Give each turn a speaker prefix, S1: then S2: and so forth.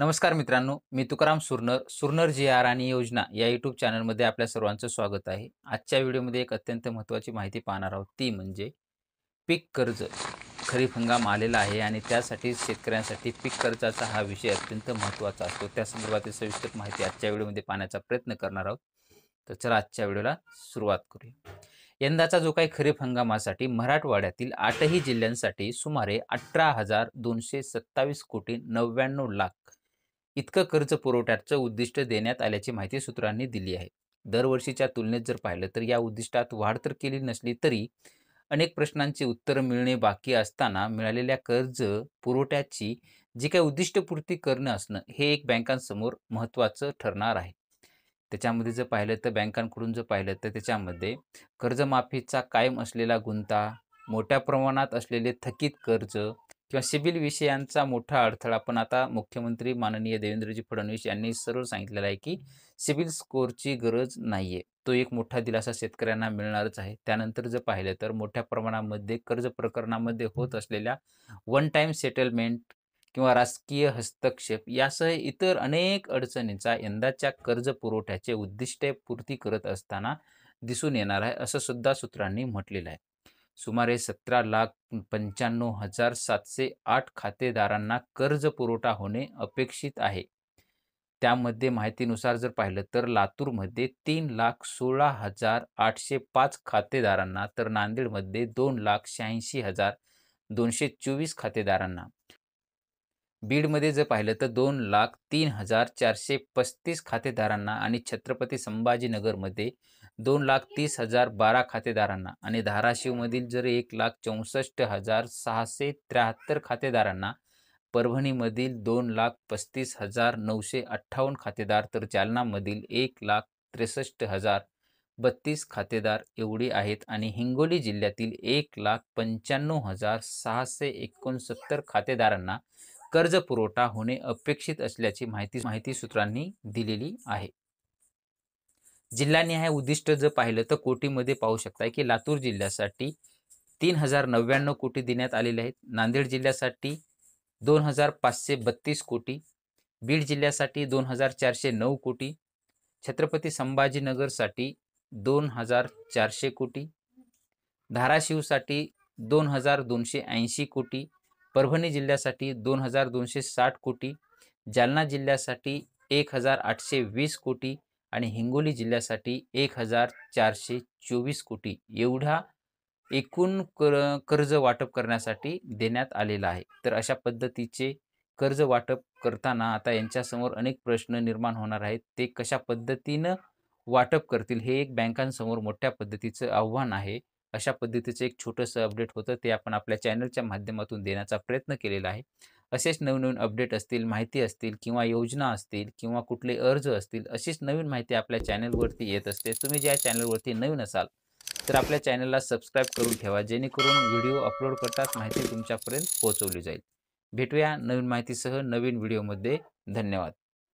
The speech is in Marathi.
S1: नमस्कार मित्रांनो, मी तुकाराम सुरनर, सुरनर जी-आर आणि योजना या यूट्यूब चॅनलमध्ये आपल्या सर्वांचं स्वागत आहे. आजच्या व्हिडिओमध्ये एक अत्यंत महत्त्वाची माहिती पाहणार आहोत, ती म्हणजे पीक कर्ज. खरीप हंगाम आलेला आहे आणि त्यासाठी शेतकऱ्यांसाठी पीक कर्जाचा हा विषय अत्यंत महत्त्वाचा असतो. त्या संदर्भातील सविस्तर माहिती आजच्या व्हिडिओमध्ये पाहण्याचा प्रयत्न करणार आहोत. तर चला आजच्या व्हिडिओला सुरुवात करूया. यंदाचा जो काही खरीप हंगामासाठी मराठवाड्यातील 8ही जिल्ह्यांसाठी सुमारे 18,227 कोटी 99 लाख इतकं कर्ज पुरवठ्याचं उद्दिष्ट देण्यात आल्याची माहिती सूत्रांनी दिली आहे. दरवर्षीच्या तुलनेत जर पाहिलं तर या उद्दिष्टात वाढ तर केली नसली तरी अनेक प्रश्नांची उत्तरं मिळणे बाकी असताना मिळालेल्या कर्ज पुरवठ्याची जी काही उद्दिष्टपूर्ती करणं असणं हे एक बँकांसमोर महत्त्वाचं ठरणार आहे. त्याच्यामध्ये जर पाहिलं तर बँकांकडून जर पाहिलं तर त्याच्यामध्ये कर्जमाफीचा कायम असलेला गुंता, मोठ्या प्रमाणात असलेले थकीत कर्ज किंवा सिबिल विषयांचा मोठा अडथळा. पण आता मुख्यमंत्री माननीय देवेंद्रजी फडणवीस यांनी सरळ सांगितलेलं आहे की सिबिल स्कोअरची गरज नाही आहे. तो एक मोठा दिलासा शेतकऱ्यांना मिळणारच आहे. त्यानंतर जर पाहिलं तर मोठ्या प्रमाणामध्ये कर्ज प्रकरणामध्ये होत असलेल्या वन टाईम सेटलमेंट किंवा राजकीय हस्तक्षेप यासह इतर अनेक अडचणींचा यंदाच्या कर्ज पुरवठ्याचे उद्दिष्टे पूर्ती करत असताना दिसून येणार आहे, असं सुद्धा सूत्रांनी म्हटलेलं आहे. सुमारे 17,95,708 खातेदारांना कर्ज पुरवठा होणे अपेक्षित आहे. त्यामध्ये माहितीनुसार जर पाहिलं तर लातूरमध्ये 3,16,805 खातेदारांना, तर नांदेडमध्ये 2,86,224 खातेदारांना, बीडमध्ये जर पाहिलं तर 2,03,435 खातेदारांना आणि छत्रपती संभाजीनगरमध्ये 2,30,012 खातेदारांना आणि धाराशिवमधील जर 1,64,673 खातेदारांना, परभणीमधील 2,35,958 खातेदार, तर जालनामधील 1,63,032 खातेदार एवढी आहेत आणि हिंगोली जिल्ह्यातील 1,95,669 खातेदारांना कर्ज पुरवठा होणे अपेक्षित असल्याची माहिती सूत्रांनी दिलेली आहे. जिल्हानिहाय उद्दिष्ट जर पाहिलं तर कोटीमध्ये पाहू शकताय की लातूर जिल्ह्यासाठी 3,099 कोटी देण्यात आलेले आहेत, नांदेड जिल्ह्यासाठी 2,532 कोटी, बीड जिल्ह्यासाठी 2,409 कोटी, छत्रपती संभाजीनगरसाठी 2,400 कोटी, धाराशिवसाठी 2,280 कोटी, परभणी जिल्ह्यासाठी 2,260 कोटी, जालना जिल्ह्यासाठी 1,820 कोटी आणि हिंगोली जिल्ह्यासाठी 1,424 कोटी एवढा एकूण कर्ज वाटप करण्यासाठी देण्यात आलेला आहे. तर अशा पद्धतीचे कर्ज वाटप करताना आता यांच्यासमोर अनेक प्रश्न निर्माण होणार आहेत. ते कशा पद्धतीनं वाटप करतील हे एक बँकांसमोर मोठ्या पद्धतीचं आव्हान आहे. अशा पद्धतीचं एक छोटंसं अपडेट होतं, ते आपण आपल्या चॅनलच्या माध्यमातून देण्याचा प्रयत्न केलेला आहे. असेच नवीन अपडेट असतील, माहिती असतील किंवा योजना असतील किंवा कुठले अर्ज असतील, अशीच नवीन माहिती आपल्या चॅनलवरती येत असते. तुम्ही ज्या चॅनलवरती नवीन असाल तर आपल्या चॅनलला सबस्क्राईब करून ठेवा, जेणेकरून व्हिडिओ अपलोड करताच माहिती तुमच्यापर्यंत पोहोचवली जाईल. भेटूया नवीन माहितीसह नवीन व्हिडिओमध्ये. धन्यवाद.